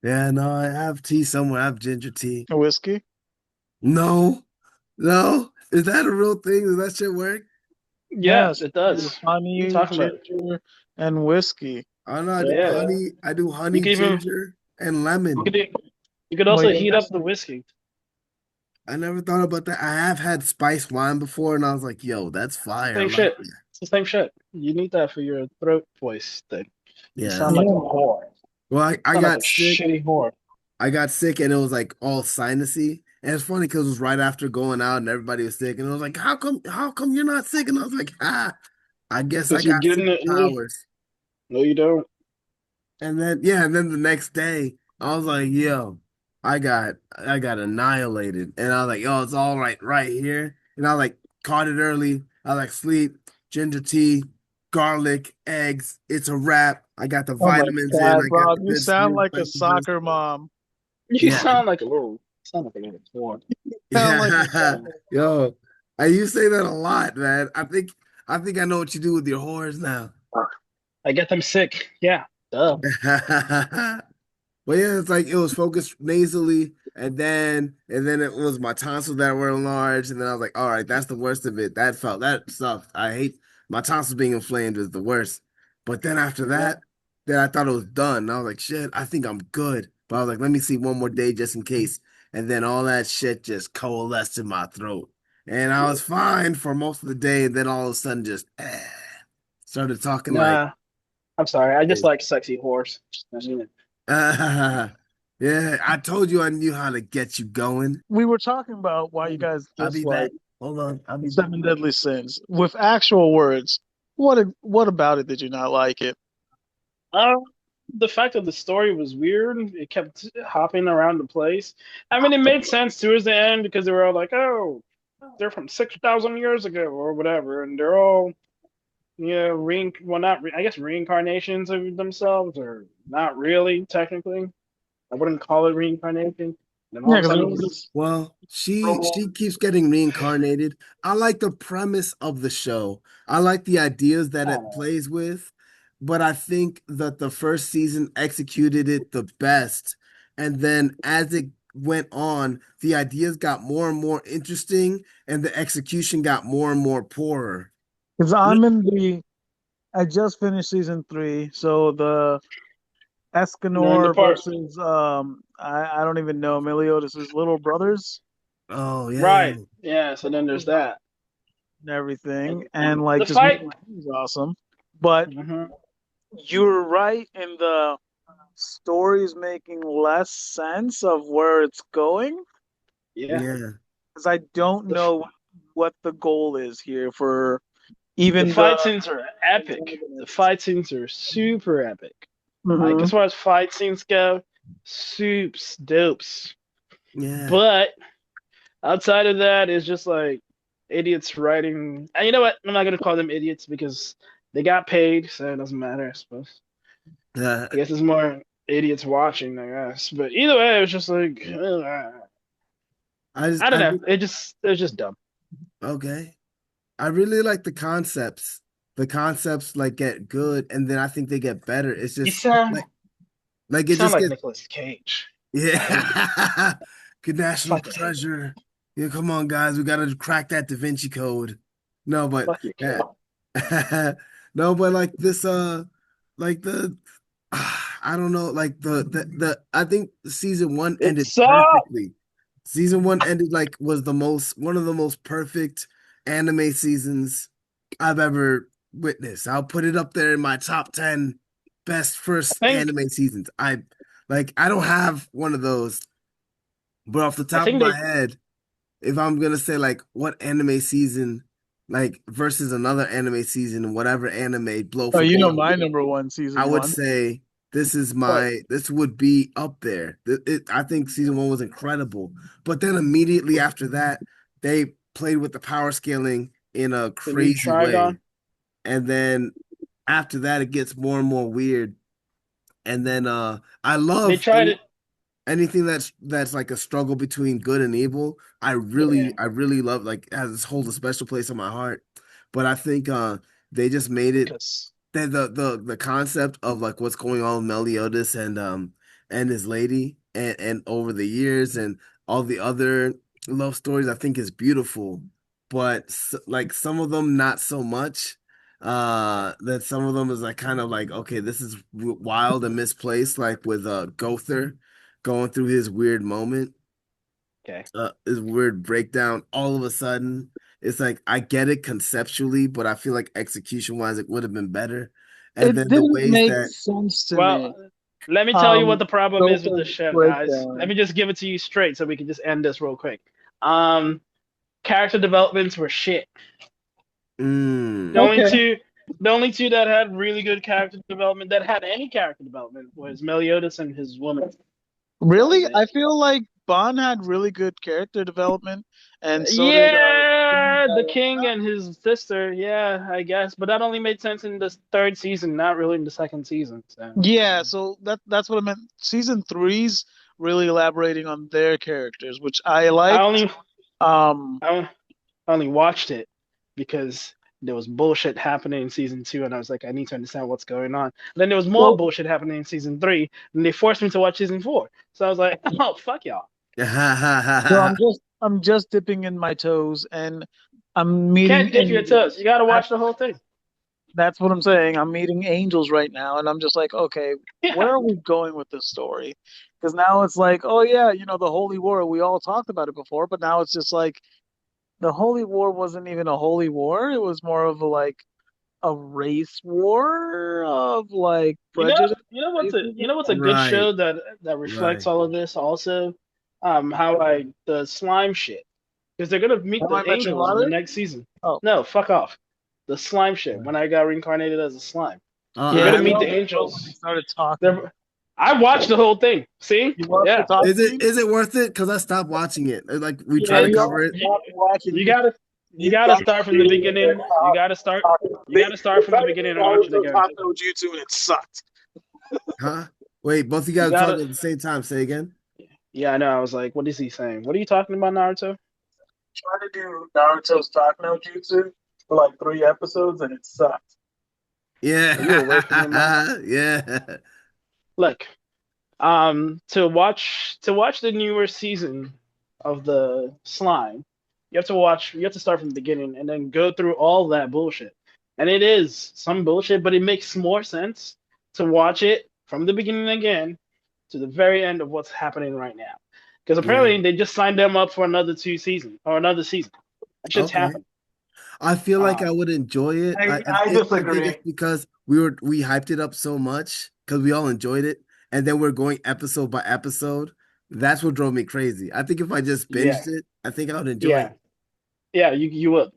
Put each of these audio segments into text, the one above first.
Yeah, no, I have tea somewhere. I have ginger tea. A whiskey? No, no. Is that a real thing? Does that shit work? Yes, Yeah, it there's does. What are you honey, talking about? ginger, and whiskey. I know Yeah. honey. I do You honey, could even ginger, and you lemon. could you could Well, also yeah, heat up that's the whiskey. I never thought about that. I have had spiced wine before, and I was like, "Yo, that's fire." I Same like shit. that. It's the same shit. You need that for your throat voice thing. You Yeah. sound like a yeah. whore. Well, I Sound like a got sick. shitty whore. I got sick, and it was like all sinusy. And it's funny because it was right after going out, and everybody was sick, and it was like, "How come? How come you're not sick?" And I was like, "Ah, I guess I Because you're got getting it. superpowers." No, you don't. And then yeah, and then the next day I was like, yo, I got annihilated. And I was like, yo, it's all right here. And I like caught it early. I like sleep, ginger tea, garlic, eggs. It's a wrap. I got the Oh my vitamins in. God, I got Rob, the you good sound sleep like a vegetables. soccer mom. You Yeah. sound like a little whore. Sound like a Yeah. soccer. Yo. And you say that a lot, man. I think I know what you do with your whores now. I get them sick. Yeah. Duh. But yeah, it's like it was focused nasally, and then it was my tonsils that were enlarged, and then I was like, all right, that's the worst of it. That sucked. I hate my tonsils being inflamed is the worst. But then after Yeah. that, then I thought it was done. And I was like, shit, I think I'm good. But I was like, let me see one more day just in case. And then all that shit just coalesced in my throat. And I was fine for most of the day, and then all of a sudden just started talking like Nah. I'm sorry. I just like sexy whores. yeah, I told you I knew how to get you going. We were talking about why you guys I'll be back. dislike Hold on. I'll the be back. Seven Deadly Sins with actual words. What about it did you not like it? Um, the fact that the story was weird, it kept hopping around the place. I mean, it made sense towards the end because they were all like, "Oh, they're from 6,000 years ago or whatever," and they're all, well, not I guess reincarnations of themselves, or not really technically. I wouldn't call it reincarnation. And all Yeah, of a because it sudden, was he's just Well, she keeps getting reincarnated. I like the premise of the show. I like the ideas that I don't it know. plays with, but I think that the first season executed it the best. And then as it went on, the ideas got more and more interesting, and the execution got more and more poorer. because I just finished season three, so the They're in the Escanor part, versus I don't even know Meliodas' little brothers Oh yeah. right? Yeah. So then there's that. and And everything, and like the just fight. was awesome. But Mhm. you're right in the story's making less sense of where it's going Yeah. Yeah. because I don't The f- know what the goal is here for the even the fight scenes are epic. The antagonists. fight scenes are super epic. Like Hmm. as far as fight scenes go, soups, dopes. Yeah. But outside of that, it's just like idiots writing. And you know what? I'm not gonna call them idiots because they got paid, so it doesn't matter, I suppose. Uh, I guess it's more idiots watching, I guess. But either way, it was just like I just I don't I know. It was just dumb. okay. I really like the concepts. The concepts like get good and then I think they get better. It's You just sound like you it sound just like gets Nicolas Cage. I hate it. yeah. Good national Fucking hate it. treasure. Yeah, come on guys, we gotta crack that Da Vinci Code. No, but Fuck your yeah. kid. No, but like this like the I don't know, like the I think season one It ended sucked. perfectly. Season one ended like was the most one of the most perfect anime seasons I've ever witnessed. I'll put it up there in my top 10 best I first think anime seasons. I don't have one of those, but off the I top of think my they head, if I'm gonna say like what anime season like versus another anime season, whatever anime blow Oh, for you know blow, my number one I season would one. say what this would be up there. I think season one was incredible, but then immediately after that, they played with the power scaling in a the new crazy way, Trigon. and then after that, it gets more and more weird. And then I They love tried it. anything that's like a struggle between good and evil. I Yeah, really I really love like has this holds a special place in my heart. But I think they just made it because the concept of like what's going on with Meliodas and his lady, and over the years and all the other love stories, I think is beautiful. But like some of them, not so much. That some of them is like kind of like, okay, this is wild and misplaced, like with Gother going through his weird moment, Okay. his weird breakdown. All of a sudden, it's like I get it conceptually, but I feel like execution wise, it would have been better. And It then the didn't ways make that sense to me. Well, let me tell you what the problem is with the Goku's show, guys. Let breakdown. me just give it to you straight so we can just end this real quick. Um, Character developments were shit. The mm, only Okay. two, the only two that had really good character development, that had any character development, was Meliodas and his woman. That was Really? it. I feel like Bon had really good character development, and so did Yeah, the Diana. king and his sister. Yeah, I guess, but that only made sense in the third season, not really in the second season. So Yeah, so that's what I meant. Season three's really elaborating on their characters, which I I liked. only, Um, I only watched it because there was bullshit happening in season two, and I was like, I need to understand what's going on. Then there was more well, bullshit happening in season three, and they forced me to watch season four. So I was like, oh fuck y'all. so I'm just dipping in my toes, and I'm You meeting can't dip your toes. angels. You gotta watch the whole thing. That's what I'm saying. I'm meeting angels right now, and I'm just like, okay, where Yeah, are we going with this story? Because now it's like, oh yeah, the Holy War. We all talked about it before, but now it's just like the Holy War wasn't even a holy war. It was more of a race war of like you know, prejudice, you racism. know what's a good right, show that reflects right. all of this also, how the slime shit, because they're gonna meet Am I the mentioning angels in the Mother? next season. Oh, No, fuck off. The slime shit. When I got reincarnated as a slime, we're yeah, gonna we meet the all broke when they angels. started talking. They're, I watched the whole thing. See, You watched the yeah, talk Is it scene? is it worth it? Because I stopped watching it. Like we try Yeah, to it's you cover all it. you, stopped watching you it. gotta you You gotta stopped start from the seeing the beginning. You gotta start They from the tried to do beginning and watch it Naruto again. talk no jutsu and it sucked. Huh? Wait, both of you You guys gotta. talking at the same time. Say again. Yeah, I know. I was like, what is he saying? What are you talking about, Naruto? Tried to do Naruto's talk no jutsu for like 3 episodes and it sucked. Are you away from Yeah. your mic? Yeah. Look, to watch the newer season of the slime, you have to start from the beginning and then go through all that bullshit. And it is some bullshit, but it makes more sense to watch it from the beginning again to the very end of what's happening right now. Because Yeah. apparently they just signed them up for another two seasons or another season. That shit's Okay. happened. I feel like I Um, would enjoy it. I I think it's disagree. because we hyped it up so much because we all enjoyed it, and then we're going episode by episode. That's what drove me crazy. I think if I just yeah, binged it, I think I would enjoy yeah, it. yeah. You would,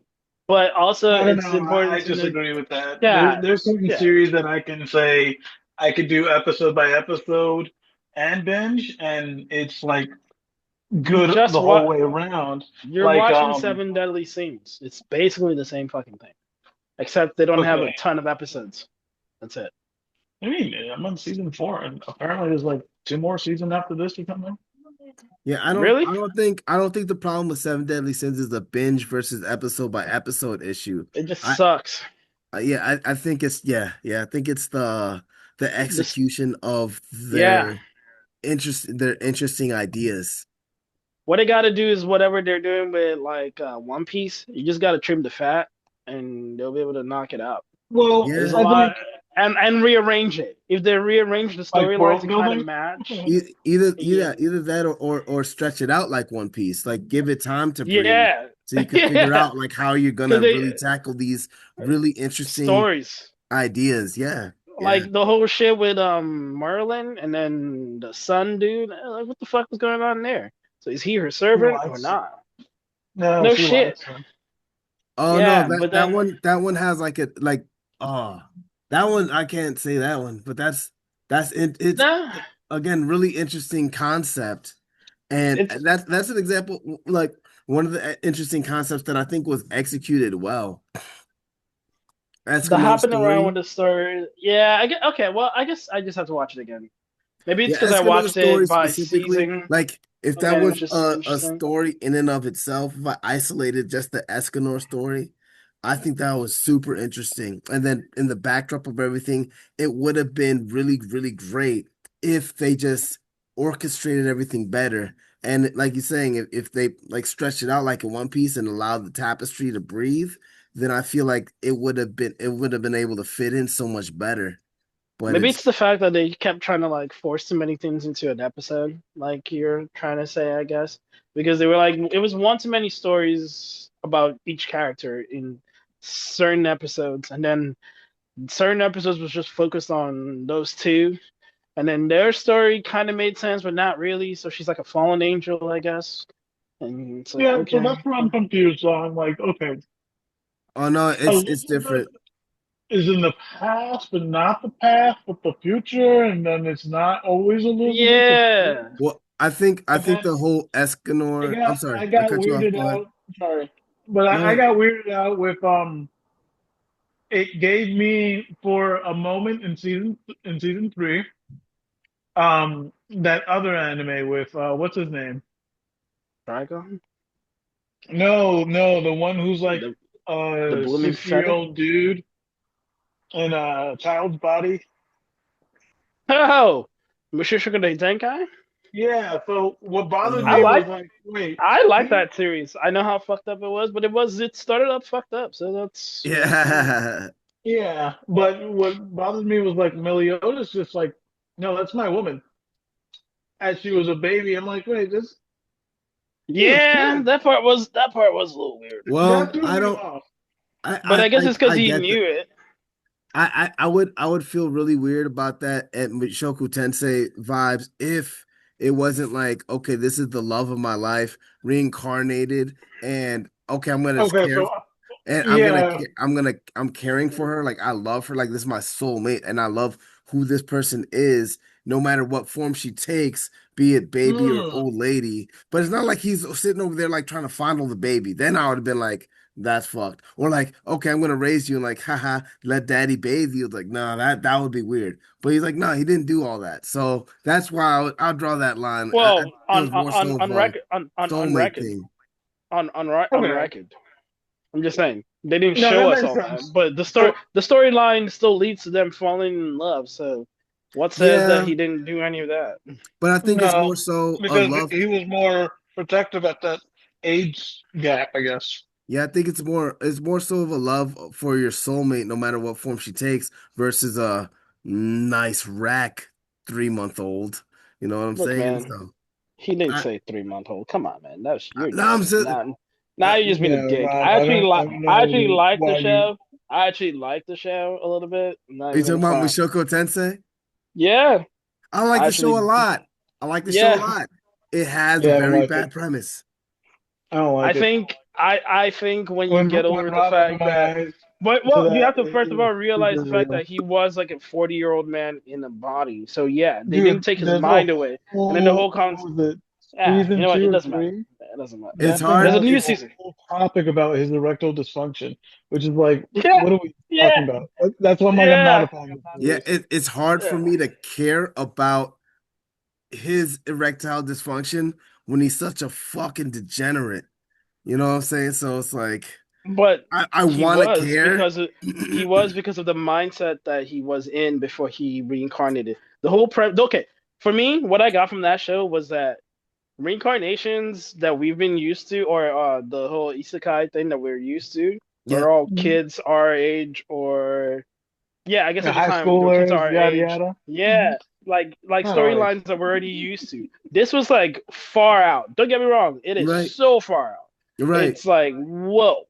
but also I don't it's know. I important to know. disagree with that. Yeah, There's certain yeah. series that I can say I could do episode by episode and binge, and it's like You good just the whole what way around. you're Like, watching Seven Deadly Sins. It's basically the same fucking thing, except they don't have a okay. ton of episodes. That's it. I mean, I'm on season 4, and apparently there's like 2 more seasons after this or something. Yeah, Really? I don't think the problem with Seven Deadly Sins is the binge versus episode by episode issue. It just I sucks. yeah, I think it's I think it's the This, execution of yeah. their interesting ideas. What they got to do is whatever they're doing with like One Piece. You just got to trim the fat, and they'll be able to knock it out. Well, There's Yeah. a I lot, think and rearrange it. If they rearrange the like storylines world to kind of building. match, yeah, Either that or stretch it out like One Piece. Like give it time to breathe yeah, so you can figure yeah. out like how you're Because gonna they really tackle these really interesting stories. ideas. Yeah. Yeah. Like the whole shit with Merlin and then the son dude. Like, what the fuck was going on there? So is he her He servant or likes him. not? No, No she shit. likes him. Oh no, Yeah, but then that one has like a like oh that one I can't say that one, but that's it's nah, again really interesting concept. And it's that's an example like one of the interesting concepts that I think was executed well. the Escanor hopping around story. with the story. Yeah, I get okay. Well, I guess I just have to watch it again. Maybe it's Yeah, because I Escanor watched it story by specifically, season like if and that then was it's just a interesting. story in and of itself, if I isolated just the Escanor story, I think that was super interesting. And then in the backdrop of everything, it would have been really, really great if they just orchestrated everything better. And like you're saying, if they like stretched it out like in One Piece and allowed the tapestry to breathe, then I feel like it would have been able to fit in so much better. But Maybe it's it's the fact that they kept trying to like force too many things into an episode, like you're trying to say, I guess, because they were like it was one too many stories about each character in certain episodes, and then certain episodes was just focused on those two, and then their story kind of made sense, but not really. So she's like a fallen angel, I guess, and it's like Yeah, so okay, that's where I'm confused. So I'm like, okay, oh no, it's Elizabeth different. is in the past, but not the past, but the future, and then it's not always Elizabeth. It's yeah, Well, I think and the whole I Escanor. I'm got sorry, I I got cut you off. weirded Go ahead. out. Sorry, but No, I no. got weirded out with It gave me for a moment in season three that other anime with what's his name? Dragon, No, no, the one who's like the a blooming feather. 60-year-old dude in a child's body. Oh, Mushoku Tenkai. Yeah. So what bothered I me Um, was like like, wait, I like he that series. I know how fucked up it was, but it started up fucked up, so that's yeah. yeah, but what bothered me was like Meliodas just like, no, that's my woman. As she was a baby, I'm like, wait, this she was yeah. kids. That part was a little weird, Well, That threw I me don't. off. but I guess it's because I he get that. knew it. I would feel really weird about that at Shoku Tensei vibes if it wasn't like, okay, this is the love of my life, reincarnated, and okay, I'm gonna Okay, care so and yeah, I'm caring for her. Like I love her. Like this is my soulmate, and I love who this person is, no matter what form she takes, be it baby or mm, old lady. But it's not like he's sitting over there like trying to fondle the baby. Then I would have been like, that's fucked. Or like, okay, I'm gonna raise you and like, haha, let daddy bathe you. It's like, no, that would be weird. But he's like, no, he didn't do all that. So that's why I'll draw that line. Well, It was more so of on a record, on soulmate record, thing. on okay. record. I'm just saying they didn't No, show that us makes all that, sense. but So the storyline still leads to them falling in love. So, what says that Yeah, he didn't do any of that? but I think it's no, more so a because love. he was more protective at that age gap, I guess. Yeah, I think it's more so of a love for your soulmate, no matter what form she takes, versus a nice rack 3 month old. You know what I'm Look, saying? man, So he didn't I, say 3 month old. Come on, man. That's you're no, I'm just just now you're just being a Yeah, dick. Rob, I don't I know actually like the why you. show. I actually like the show a little bit. I'm not are you even talking gonna about front. Mushoku Tensei? Yeah, I like I the show a actually lot. I like the show a yeah. lot. It has a Yeah, I don't very like it. bad premise. I don't I like it. think I think when you get When over the Rob opened fact my that eyes but to well, you that, have to first it of was all realize super the fact real. that he was like a 40-year-old man in a body. So yeah, they didn't Dude, take his there's a mind away. And then the whole, whole con what was it, yeah, you season know what? two It or doesn't matter. three? It doesn't matter. It's That thing There's a hard. has a new season. whole topic about his erectile dysfunction, which is like, Yeah, what are we yeah, talking about? That's why I'm like, I'm not yeah, a fan of the Yeah, series. it's hard for yeah. me to care about his erectile dysfunction when he's such a fucking degenerate. You know what I'm saying? So it's like But I he want to was care. because of, he was because of the mindset that he was in before he reincarnated. The whole okay, for me, what I got from that show was that reincarnations that we've been used to, or the whole isekai thing that we're used to, Yeah, are all Mhm. kids our age, or yeah, I guess The at the high time they were kids schoolers, our yada age. yada. Yeah, like Not always. storylines that we're already used to. This was like far out. Don't get me wrong, it is right, so far out. right, It's like whoa,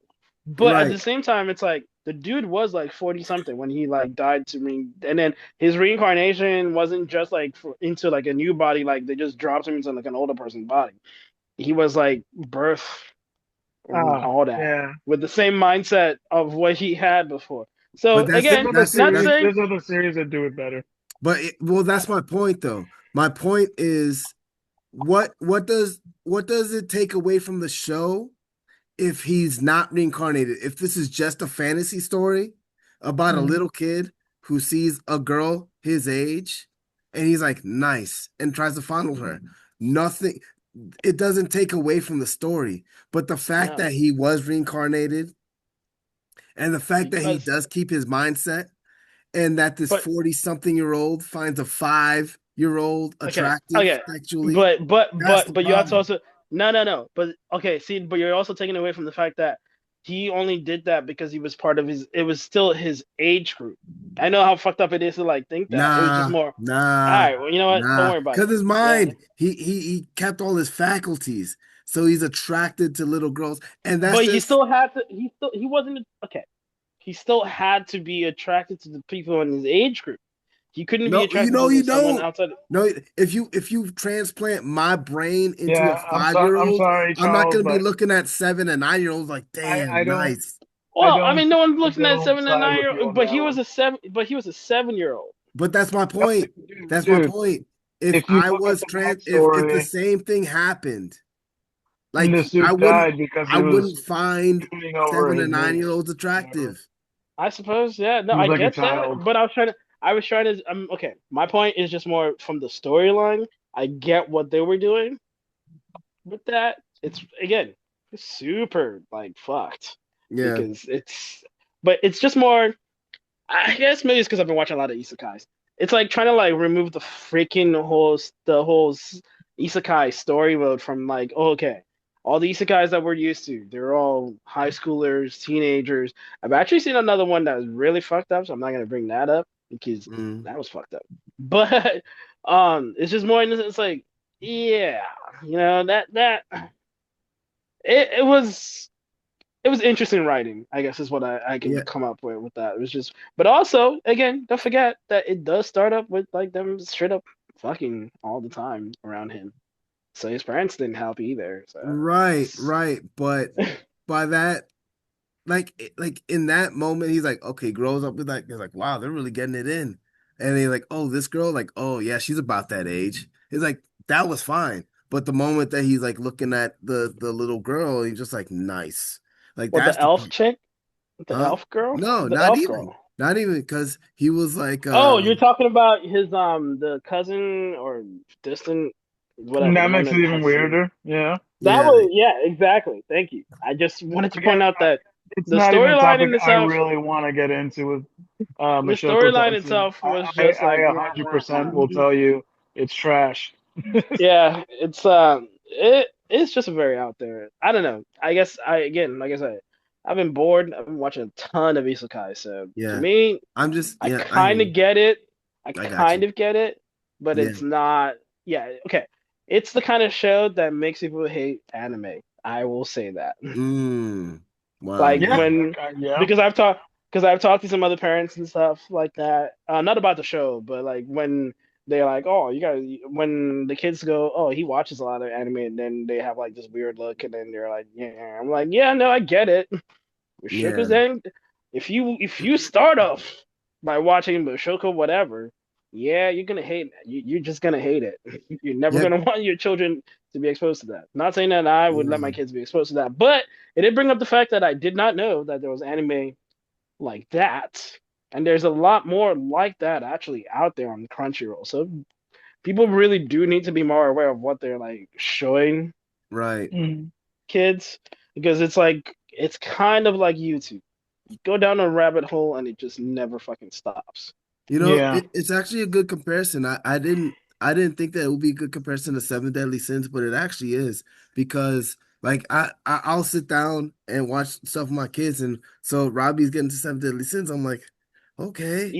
but at the right. same time, it's like the dude was like 40 something when he like died to me, and then his reincarnation wasn't just like into like a new body, like they just dropped him into like an older person's body. He was like birth and Ah, all that yeah. with the same mindset of what he had before. So But that's again, not saying, There's other series that do it better. well, that's my point though. My point is what does it take away from the show if he's not reincarnated? If this is just a fantasy story about a Mhm. little kid who sees a girl his age and he's like nice and tries to fondle her. Nothing, it doesn't take away from the story. But the fact no, that he was reincarnated and the fact that he because does keep his mindset and that this but 40 something year old finds a five year old Okay, attractive okay, sexually. That's the but you have to problem. also no. But okay, see, but you're also taking away from the fact that he only did that because he was part of his. It was still his age group. I know how fucked up it is to like think that. It was just Nah, more. All nah, right, well, you know what? Don't nah. worry about Cause it. his Yeah, mind, he kept all his faculties, so he's attracted to little girls, and that's but he just still had to. He wasn't okay. He still had to be attracted to the people in his age group. He couldn't be no, you attracted know, to you someone don't. outside. No, if you transplant my brain into a Yeah, 5 year I'm old, sorry, I'm not Charles, gonna be but looking at 7 and 9 year olds like, I damn, don't nice. I Well, I don't mean, no one's I looking at don't 7 and side with 9 year you old, on but that he was one. a seven. But he was a 7 year old. But that's my No, point. That's my dude, point. If if you I look at was the trans, if the backstory, same thing happened, like this dude died because I he was wouldn't find swooning over 7 and 9 year his olds whatever. attractive. I suppose, yeah. No, He was I like a get that, child. but I was trying to. Okay. My point is just more from the storyline. I get what they were doing with that. It's again super like fucked Yeah, because but it's just more. I guess maybe it's because I've been watching a lot of isekais. It's like trying to like remove the whole isekai story mode from like, oh, okay, all the isekais that we're used to, they're all high schoolers, teenagers. I've actually seen another one that was really fucked up, so I'm not gonna bring that up because mm, that was fucked up. But it's just more innocent. It's like, yeah, that it was interesting writing, I guess is what I can yeah, come up with that. It was just, but also, again, don't forget that it does start up with like them straight up fucking all the time around him. So his parents didn't help either. So right, it's right. But by that, like in that moment, he's like, okay, grows up with like, he's like, wow, they're really getting it in. And he's like, oh, this girl, like, oh yeah, she's about that age. He's like, that was fine. But the moment that he's like looking at the little girl, he's just like, nice. Like what that's the the elf part, chick, the huh? elf girl, No, the not elf even, girl. not even because he was like, Oh, you're talking about his the cousin or distant And whatever, the that one makes it that even has some. weirder. Yeah. That yeah, was, yeah, exactly. Thank you. I just wanted to Again, point out that it's the not even a storyline topic in I itself really want to get into with the Mashoko storyline Tensei. itself was just I like wah, wah, 100% wah. will tell you it's trash. Yeah, it's just very out there. I don't know. I guess I again, like I said, I've been bored. I've been watching a ton of isekai. So to yeah. me, I'm just, I yeah, I hear kind you. of get it. I I got you. kind of get it, but Yeah. it's not. Yeah, okay. It's the kind of show that makes people hate anime. I will say that. Mm. Wow. Like Yeah, Yeah. when yeah. because I've talked to some other parents and stuff like that. Not about the show, but like when they're like, "Oh, you guys," when the kids go, "Oh, he watches a lot of anime," and then they have like this weird look, and then they're like, "Yeah," I'm like, "Yeah, no, I get it." Mushoku's Yeah. end. If you start off by watching Mushoku whatever, yeah, you're gonna hate it. You're just gonna hate it. You're never Yeah. gonna want your children to be exposed to that. Not saying that I would let my Yeah. kids be exposed to that, but it did bring up the fact that I did not know that there was anime like that, and there's a lot more like that actually out there on Crunchyroll. So people really do need to be more aware of what they're like showing Right. Mhm. kids because it's like it's kind of like YouTube. You go down a rabbit hole and it just never fucking stops. You know, Yeah. it's actually a good comparison. I didn't think that it would be a good comparison to Seven Deadly Sins, but it actually is because like I'll sit down and watch stuff with my kids, and so Robbie's getting to Seven Deadly Sins. I'm like, okay.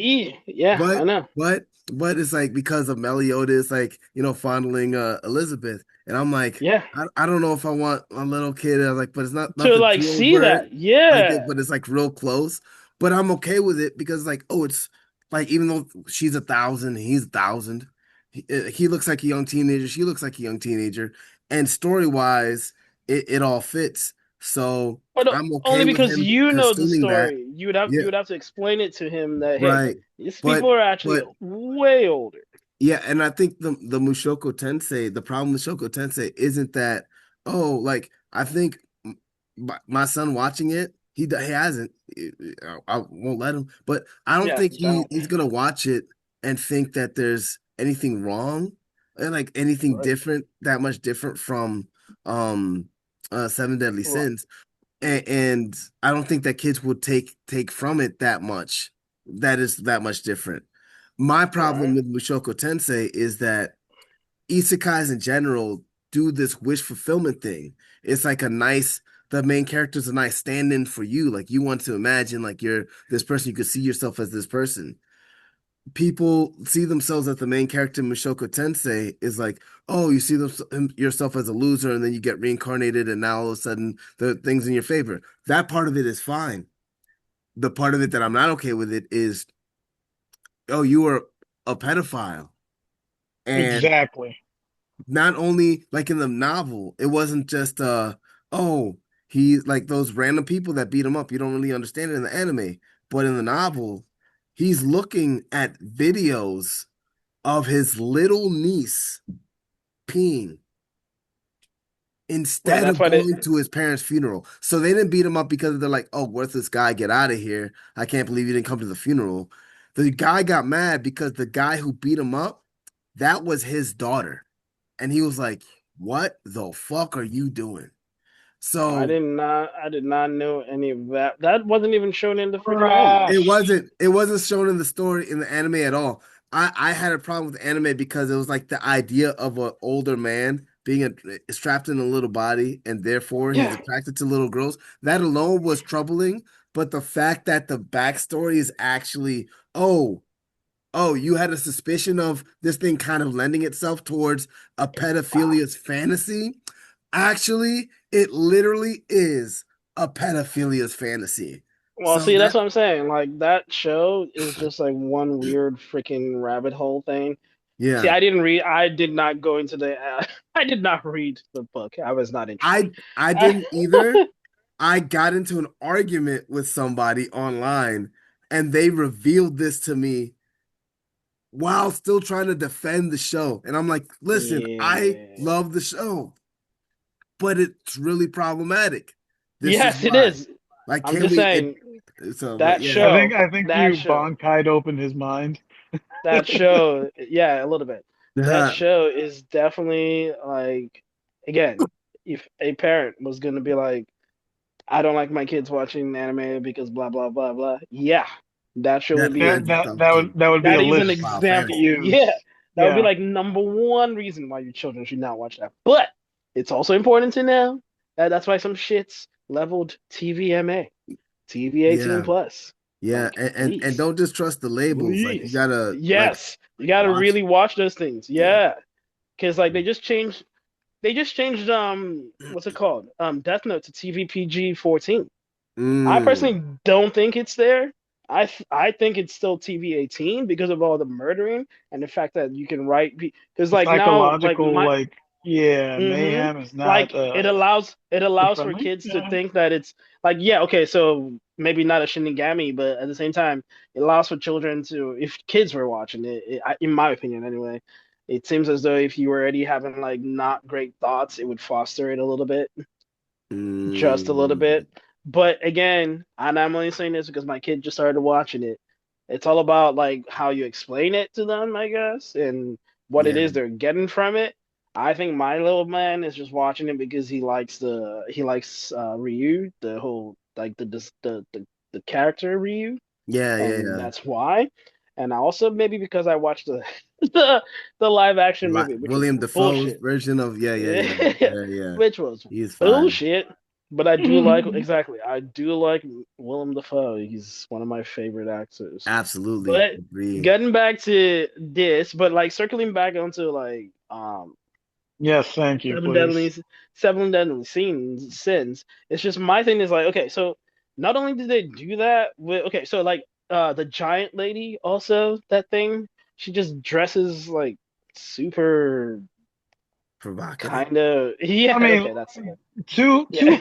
Yeah, I But know. but it's like because of Meliodas, like, fondling Elizabeth. And I'm like, Yeah, I don't know if I want a little kid. I was like, but it's not to nothing like too see overt. that. Like Yeah, it, but it's like real close. But I'm okay with it because like, oh, it's like even though she's 1,000, he's 1,000. He looks like a young teenager, she looks like a young teenager. And story-wise, it all fits. So but I'm okay only with because him you know the consuming that. story. Yeah, You would have to explain it to him that hey, right. these But people are actually but way older. yeah, and I think the Mushoku Tensei, the problem with Mushoku Tensei isn't that, oh, like I think my son watching it, he hasn't. I won't let him, but I don't Yeah, think don't. he's gonna watch it and think that there's anything wrong and like anything Right. different, that much different from um Seven Deadly Well, Sins. And I don't think that kids would take from it that much. That is that much different. My All problem right. with Mushoku Tensei is that isekais in general do this wish fulfillment thing. It's like the main character's a nice stand-in for you. Like you want to imagine like you're this person, you could see yourself as this person. People see themselves as the main character in Mushoku Tensei is like, oh, you see yourself as a loser and then you get reincarnated and now all of a sudden the things in your favor. That part of it is fine. The part of it that I'm not okay with it is, oh, you were a pedophile. And Exactly. not only like in the novel, it wasn't just oh, he's like those random people that beat him up. You don't really understand it in the anime, but in the novel, he's looking at videos of his little niece peeing Yeah, instead that's of why they. going to his parents' funeral. So they didn't beat him up because they're like, oh, worthless guy, get out of here. I can't believe you didn't come to the funeral. The guy got mad because the guy who beat him up, that was his daughter. And he was like, what the fuck are you doing? So I did not know any of that. That wasn't even shown in the freaking anime. Trash. it wasn't shown in the story in the anime at all. I had a problem with anime because it was like the idea of an older man being strapped in a little body and therefore he's Yeah. attracted to little girls. That alone was troubling. But the fact that the backstory is actually, oh, oh, you had a suspicion of this thing kind of lending itself towards a pedophilia's fantasy. Actually, it literally is a pedophilia's fantasy. Well, So see, that's that, what I'm saying. Like that show is just like one weird freaking rabbit hole thing. See, yeah, I did not go into the. I did not read the book. I was not interested. I didn't either. I got into an argument with somebody online and they revealed this to me while still trying to defend the show. And I'm like, listen, I Yeah. love the show, but it's really problematic. This is Yes, it why. is. Like, I'm can just we it saying but that yeah. show, You Bankai'd opened his mind. that show, yeah, a little bit. That Uh, show is definitely like, again, if a parent was gonna be like, I don't like my kids watching anime because blah blah blah blah. Yeah, that show would that be lends itself to That would be that a is an list wild to example. fantasy. Yeah, use. that would be Yeah. like number one reason why your children should not watch that. But it's also important to know that that's why some shits leveled TVMA, TV 18 Yeah. plus. Yeah. Like, And please, don't just trust the labels. Like you please. gotta like Yes, you got to watch. really watch those things. Yeah. Yeah, because like they just changed what's it called? Death Note to TVPG 14. I Mm. personally don't think it's there. I think it's still TV 18 because of all the murdering and the fact that you can write because like now like Psychological, like, yeah, hmm mayhem is not like it kid allows for friendly. kids to Yeah. think that it's like yeah okay so maybe not a Shinigami but at the same time it allows for children to if kids were watching in my opinion anyway it seems as though if you were already having like not great thoughts it would foster it a little bit just a little Mm. bit. But again, and I'm only saying this because my kid just started watching it. It's all about like how you explain it to them, I guess, and what it Yeah. is they're getting from it. I think my little man is just watching it because he likes Ryu, the whole like the character Ryu, Yeah. Yeah. and Yeah. that's why. And also maybe because I watched the the live action movie, which was William Defoe's bullshit. version of yeah. Yeah. Yeah. Which was He's fine. bullshit. But I do like exactly. I do like Willem Dafoe. He's one of my favorite actors. Absolutely But agree. getting back to this, but like circling back onto like Yes, thank you, seven please. deadly sins. It's just my thing is like okay, so not only did they do that with okay, so like the giant lady also that thing she just dresses like super Provocative. kind of I yeah mean, okay that's it to yeah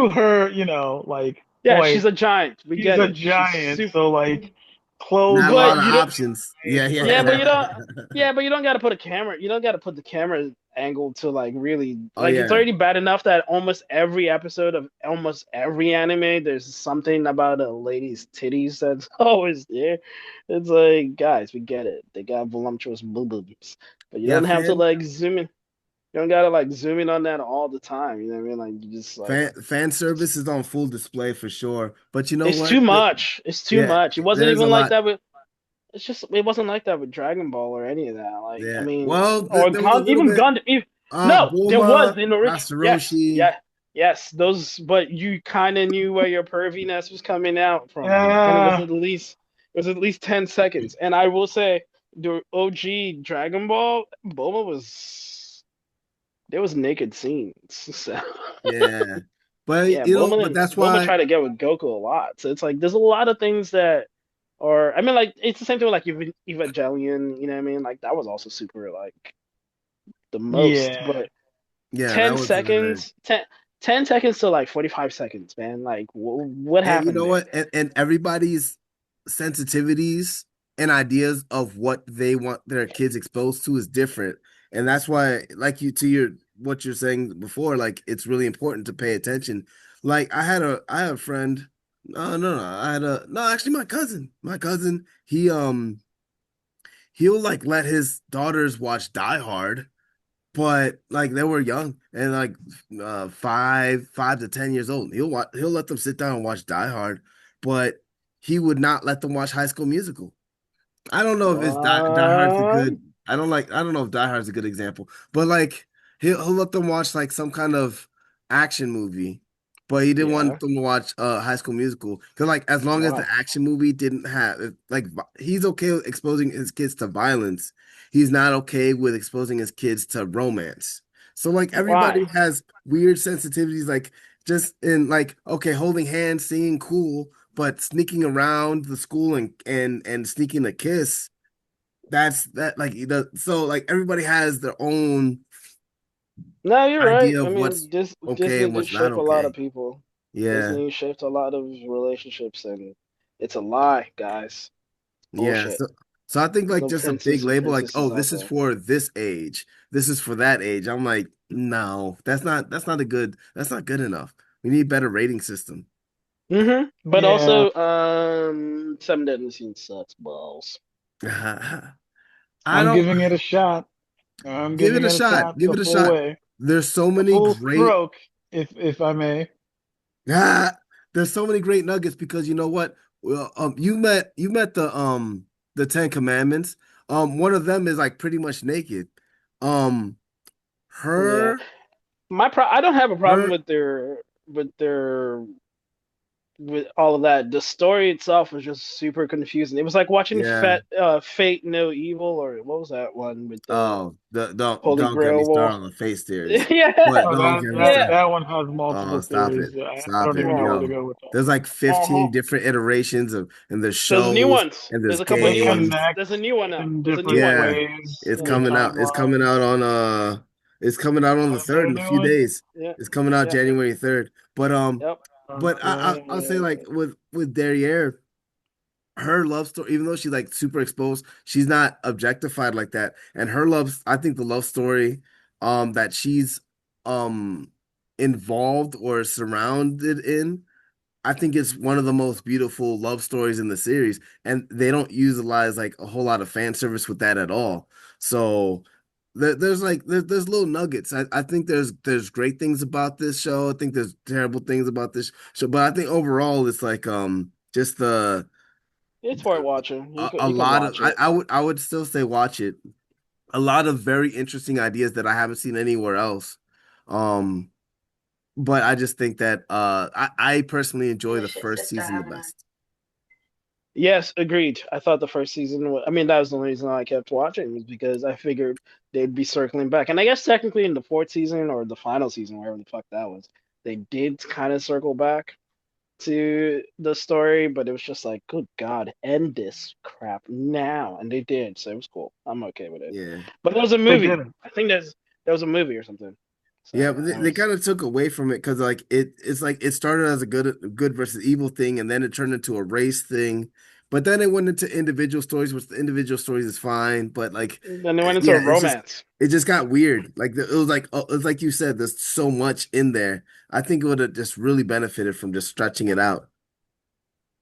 her, you know, like, yeah she's point, a giant we she's get a it she's giant, super so like clothes Not a but lot of aren't you don't options. Yeah. yeah but you Yeah. don't yeah but you don't got to put a camera you don't got to put the camera angle to like really Oh like it's yeah. already bad enough that almost every episode of almost every anime there's something about a lady's titties that's always there it's like guys we get it they got voluptuous boobs but you Yeah. don't have to like zoom in you don't gotta like zoom in on that all the time. You know what I mean? Like you just like Fan service is on full display for sure. But you know it's what? too much. It's too Yeah, much. It wasn't there's a even like lot. that with. it's just it wasn't like that with Dragon Ball or any of that. Like, I Yeah. mean, Well, or there was a little Even bit. Gundam. Even, no, there was Bulma, in the original. Yes, Masaroshi. yeah, yes. Those, but you kind of knew where your perviness was coming out from, and Yeah, it was at least 10 seconds. And I will say, the OG Dragon Ball, Bulma was there was naked scenes. So Yeah. yeah, But that's Bulma why. tried to get with Goku a lot. So it's like there's a lot of things that or I mean, like it's the same thing with like Evangelion. You know what I mean? Like that was also super like the most, yeah, but Yeah, that 10 was hilarious. seconds, 10 seconds to like 45 seconds, man. Like what And you happened know there? what? And everybody's sensitivities and ideas of what they want their kids exposed to is different. And that's why, like you to your what you're saying before, like it's really important to pay attention. Like I had a friend. No, I had a no, actually my cousin. My cousin, he'll like let his daughters watch Die Hard, but like they were young and like 5 to 10 years old. He'll let them sit down and watch Die Hard, but he would not let them watch High School Musical. I don't know if Die Hard's a What? good. I don't know if Die Hard's a good example, but like he'll let them watch like some kind of action movie, but he didn't Yeah. want them to watch High School Musical because like as long as the Why? action movie didn't have like he's okay with exposing his kids to violence, he's not okay with exposing his kids to romance. So like everybody Why? has weird sensitivities, like just in like okay, holding hands, singing cool but sneaking around the school and sneaking a kiss, that's that like so like everybody has their own No, you're right. idea I of what's mean, okay Disney and did what's not shape a lot of okay. people. Yeah. Disney shaped a lot of relationships, and it's a lie, guys. Yeah. Bullshit. So I think There's like no just a big princes and label like, oh, princesses out this is there. for this age. This is for that age. I'm like, no, that's not good enough. We need better rating system. But yeah. also, Seven Deadly Sins sucks balls. I I'm don't giving it a shot. I'm give it giving a it a shot. shot Give the it a full shot. way, There's so a many full great stroke, if I may. Ah, there's so many great nuggets because you know what? Well, you met the Ten Commandments. One of them is like pretty much naked. Um, Yeah, her I don't have a problem her with their with all of that. The story itself was just super confusing. It was like watching yeah. Fate No Evil, or what was that one with the Oh, the Holy don't get me Grail started War? on the face theories. Yeah, But Oh, don't that get me that yeah. started. that one has multiple Oh, stop it. theories. I Stop don't it. even know where to Yo. go with that. There's like Uh-huh. 15 different iterations of and there's There's new shows ones. and there's There's a couple They new ones. games. connect There's a new one now. in There's a new different one. Yeah, ways it's in the Yeah. coming out. timeline. It's coming out on the Oh, is there third a in a new few one? days. Yeah. It's coming out Yeah. January 3rd. Yep. But I'll say like Okay. with Derriere, her love story, even though she's like super exposed, she's not objectified like that. And I think the love story that she's um involved or surrounded in, I think it's one of the most beautiful love stories in the series, and they don't utilize like a whole lot of fan service with that at all. So there's little nuggets. I think there's great things about this show. I think there's terrible things about this show, but I think overall it's like just It's worth watching. a You can lot of watch it. I would still say watch it. A lot of very interesting ideas that I haven't seen anywhere else. Um, but I just think that I personally enjoy the first season the best. Yes, agreed. I thought the first season I mean, that was the only reason I kept watching was because I figured they'd be circling back. And I guess technically in the fourth season or the final season, wherever the fuck that was, they did kind of circle back to the story, but it was just like, good God, end this crap now. And they did, so it was cool. I'm okay with it. Yeah. But there was a They movie. didn't. I think there was a movie or something. Yeah, So but I they was kind of took away from it because like it's like it started as a good versus evil thing, and then it turned into a race thing. But then it went into individual stories, which the individual stories is fine. But like, then they went into yeah, a romance. it just got weird. Like it was like you said, there's so much in there. I think it would have just really benefited from just stretching it out.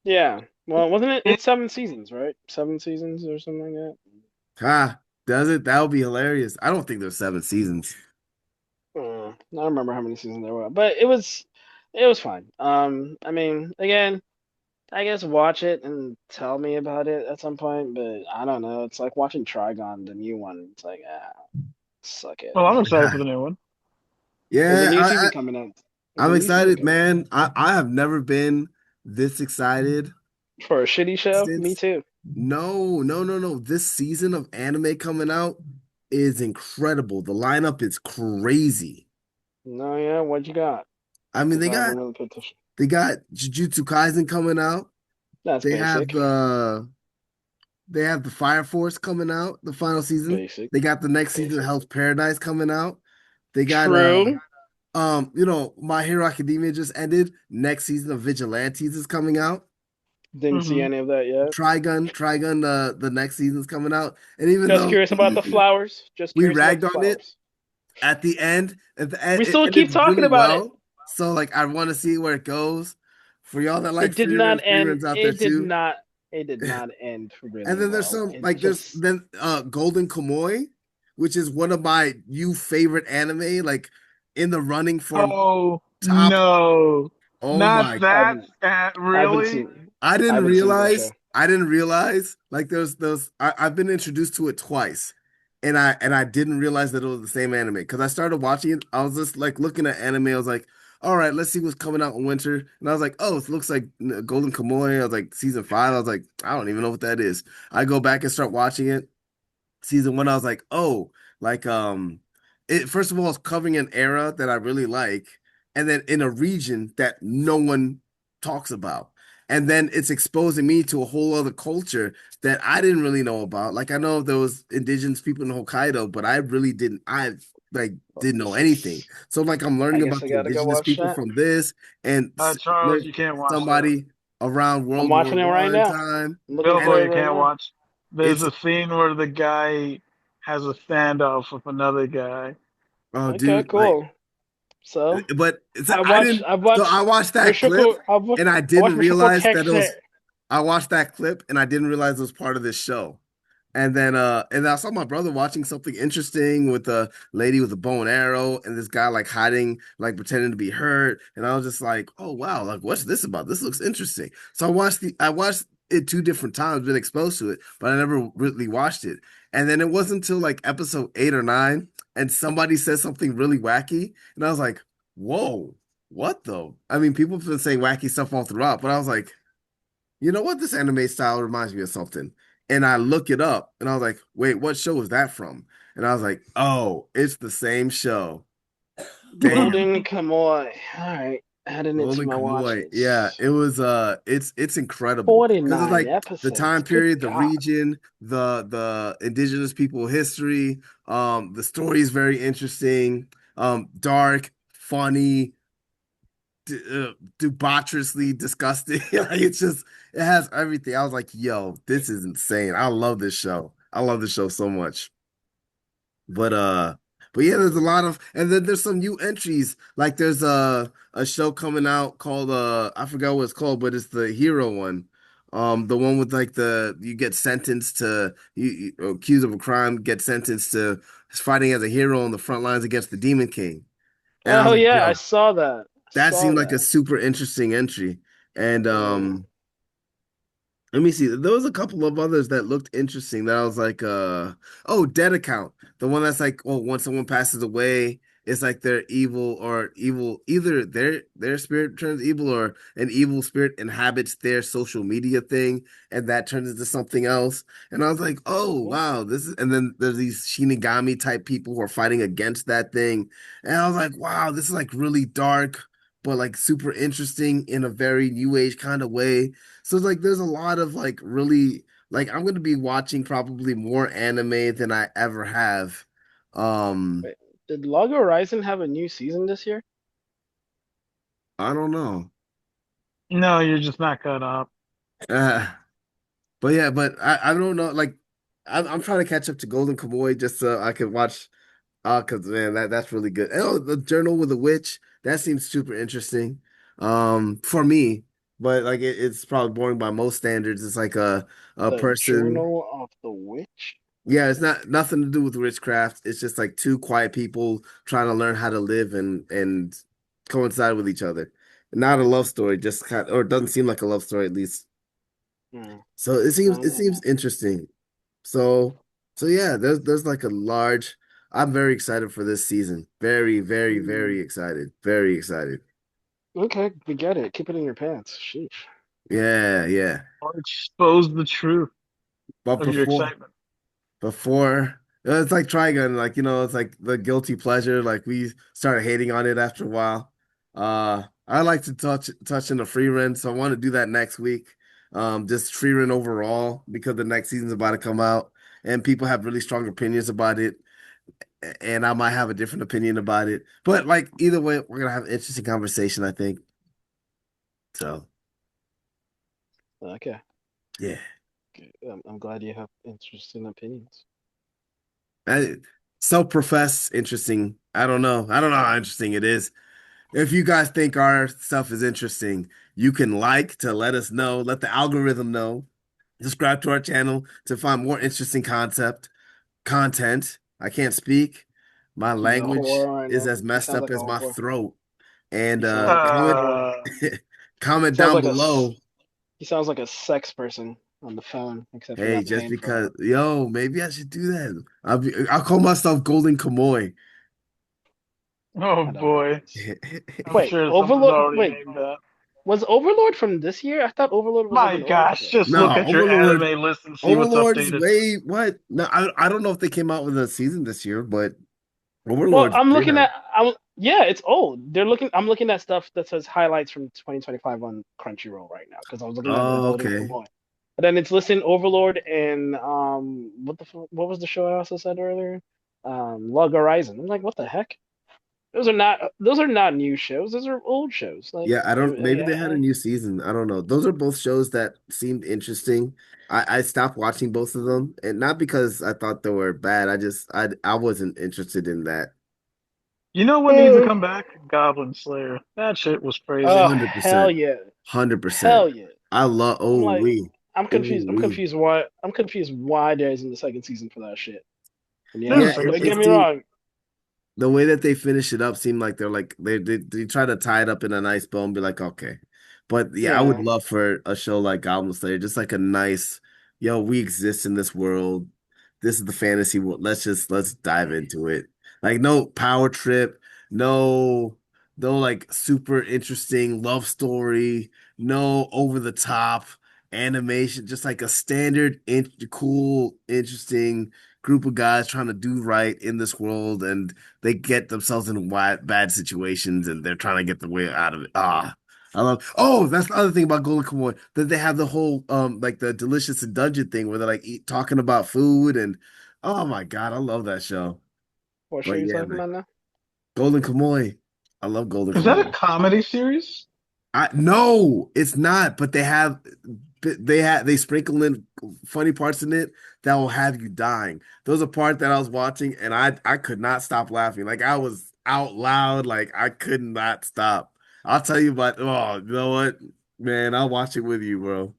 Yeah. Well, wasn't it? It, It's 7 seasons, right? 7 seasons or something like that. Ah, does it? That would be hilarious. I don't think there's 7 seasons. I don't remember how many seasons there were, but it was fine. I mean, again, I guess watch it and tell me about it at some point, but I don't know. It's like watching Trigon, the new one. It's like, suck it. Well, I'm excited for the new one. There's a Yeah, new season coming out. There's a I'm new season excited, coming out man. I have never been this excited for a shitty show. Me since. too. No, no, no, no. This season of anime coming out is incredible. The lineup is crazy. No, yeah, what you got? I mean, Because I haven't really paid attention. they got Jujutsu Kaisen coming out. That's They have basic. the Fire Force coming out, the final season. Basic. They got the next season of Basic. Hell's Paradise coming out. They got True. My Hero Academia just ended. Next season of Vigilantes is coming out. Didn't see Hmm. any of that yet. Trigun, the next season's coming out. And even Just though curious about the flowers. Just we curious about ragged the on it flowers. at the end, We it still keep ended talking really about it. well. So like I want to see where it goes. For y'all that like It did not free end. runs out there too. It did not end And really then there's well. some It like there's just then Golden Kamuy, which is one of my new favorite anime, like in the running for Oh top. no, Oh not my, that! I haven't Really? seen that show. I didn't realize like there's those I've been introduced to it twice. And I didn't realize that it was the same anime because I started watching it. I was just like looking at anime. I was like, all right, let's see what's coming out in winter. And I was like, oh, it looks like Golden Kamuy. I was like, season 5. I was like, I don't even know what that is. I go back and start watching it. Season 1, I was like, oh, like it first of all, it's covering an era that I really like, and then in a region that no one talks about. And then it's exposing me to a whole other culture that I didn't really know about. Like I know there was indigenous people in Hokkaido, but I like Well, didn't know anything. So like I'm I learning guess about I the gotta go indigenous watch people that. from this and Charles, you can't watch that. somebody around I'm World War watching it right One now. time. I'm looking And for Bilbo, it you right can't now. watch. There's it's a scene where the guy has a standoff with another guy. oh Okay, dude, like cool. So but I didn't. I So I watched watched that clip and I watched Mushoku Tensei. I watched that clip and I didn't realize it was part of this show. And I saw my brother watching something interesting with a lady with a bow and arrow and this guy like hiding, like pretending to be hurt. And I was just like, oh wow, like what's this about? This looks interesting. So I watched it two different times, been exposed to it, but I never really watched it. And then it wasn't until like episode 8 or 9, and somebody said something really wacky, and I was like, whoa, what though? I mean, people have been saying wacky stuff all throughout, but I was like, you know what? This anime style reminds me of something. And I look it up and I was like, wait, what show is that from? And I was like, oh, it's the same show. Damn. Golden Kamuy. All right, adding it to Golden my watch Kamuy. Yeah, list. it was it's incredible. Because it's 49 like the time episodes. Good period, the God. region, the indigenous people history. The story is very interesting, dark, funny, debaucherously disgusting. Like it's just it has everything. I was like, yo, this is insane. I love this show. I love this show so much. But but yeah, there's a lot of and then there's some new entries. Like there's a show coming out called I forgot what it's called, but it's the hero one. The one with like the you get sentenced to you accused of a crime, get sentenced to fighting as a hero on the front lines against the Demon King. And I was Oh like, yeah, I yo, saw that. I that saw seemed like a that. super interesting entry. And Mm. let me see. There was a couple of others that looked interesting that I was like, oh, Dead Account. The one that's like, oh, when someone passes away, it's like they're evil, either their spirit turns evil or an evil spirit inhabits their social media thing, and that turns into something else. And I was like, oh Okay. wow, this is and then there's these Shinigami type people who are fighting against that thing. And I was like, wow, this is like really dark, but like super interesting in a very new age kind of way. So it's like there's a lot of like really like I'm gonna be watching probably more anime than I ever have. Um, Wait, did Log Horizon have a new season this year? I don't know. No, you're just not caught up. Uh, but yeah, but I don't know. Like I'm trying to catch up to Golden Kamuy just so I can watch. Cause man, that's really good. Oh, the Journal with a Witch that seems super interesting. For me, but like it's probably boring by most standards. It's like a The person. Journal of the Witch? Yeah, it's not nothing to do with witchcraft. It's just like two quiet people trying to learn how to live and coincide with each other. Not a love story, just kind or it doesn't seem like a love story at least. Hmm. So it seems No, it no, seems no. interesting. So yeah, there's like a large. I'm very excited for this season. Very, very, very Mm. excited. Very excited. Okay, we get it. Keep it in your pants. Sheesh. Yeah, yeah. Or expose the truth But of your excitement. before it's like Trigun, like it's like the guilty pleasure. Like we started hating on it after a while. I like to touch in the free run, so I want to do that next week. Just free run overall because the next season's about to come out, and people have really strong opinions about it, and I might have a different opinion about it. But like either way, we're gonna have an interesting conversation, I think. So Okay. yeah. Good. I'm glad you have interesting opinions. I, self-profess interesting. I don't know. I don't know how interesting it is. If you guys think our stuff is interesting, you can like to let us know, let the algorithm know. Subscribe to our channel to find more interesting content. I can't speak. My You're a language whore right is now. as He messed sounds up like a as my whore. throat. And He sounds like a whore. comment Sounds down like below. he sounds like a sex person on the phone, except you're Hey, not just paying for because, that. yo, maybe I should do that. I'll call myself Golden Kamoy. Oh I don't know boy. this. I'm Wait, sure someone's Overlord. already Wait, named that. was Overlord from this year? I thought Overlord was like My an old gosh, show. just look No, at your anime list and see what's Overlord is updated. way what? No, I don't know if they came out with a season this year, but Well, Overlord's I'm been looking out. at. Yeah, it's old. They're looking. I'm looking at stuff that says highlights from 2025 on Crunchyroll right now because I was looking at the Oh, Golden okay. Kamuy. And then it's listing Overlord and what was the show I also said earlier? Log Horizon. I'm like, what the heck? Those are not new shows. Those are old shows. Like, Yeah, I don't. Maybe they had a new season. I don't know. Those are both shows that seemed interesting. I stopped watching both of them, and not because I thought they were bad. I wasn't interested in that. You know what needs to uh, come back? Goblin Slayer. That shit was crazy. oh hell 100%. yeah, 100%. hell yeah. I love. I'm Oh like, we. I'm Oh confused. I'm we. confused why. I'm confused why there isn't a second season for that shit. And There's yeah, a Yeah, second don't get it me season. seemed wrong. the way that they finish it up seemed like they're like they try to tie it up in a nice bow and be like, okay. But yeah, I would Yeah. love for a show like Goblin Slayer, just like a nice, yo, we exist in this world. This is the fantasy world. Let's dive into it. Like no power trip, no no like super interesting love story, no over the top animation, just like a standard cool, interesting group of guys trying to do right in this world and they get themselves in bad situations and they're trying to get the way out of it. I love. Oh, that's the other thing about Golden Kamuy that they have the whole like the delicious and dungeon thing where they're like talking about food and oh my God, I love that show. What show But you yeah, talking man, about now? Golden Kamuy. I love Golden Is that a Kamuy. comedy series? I no, it's not, but they sprinkle in funny parts in it that will have you dying. Those are parts that I was watching and I could not stop laughing. Like I was out loud, like I could not stop. I'll tell you about oh, you know what? Man, I'll watch it with you, bro.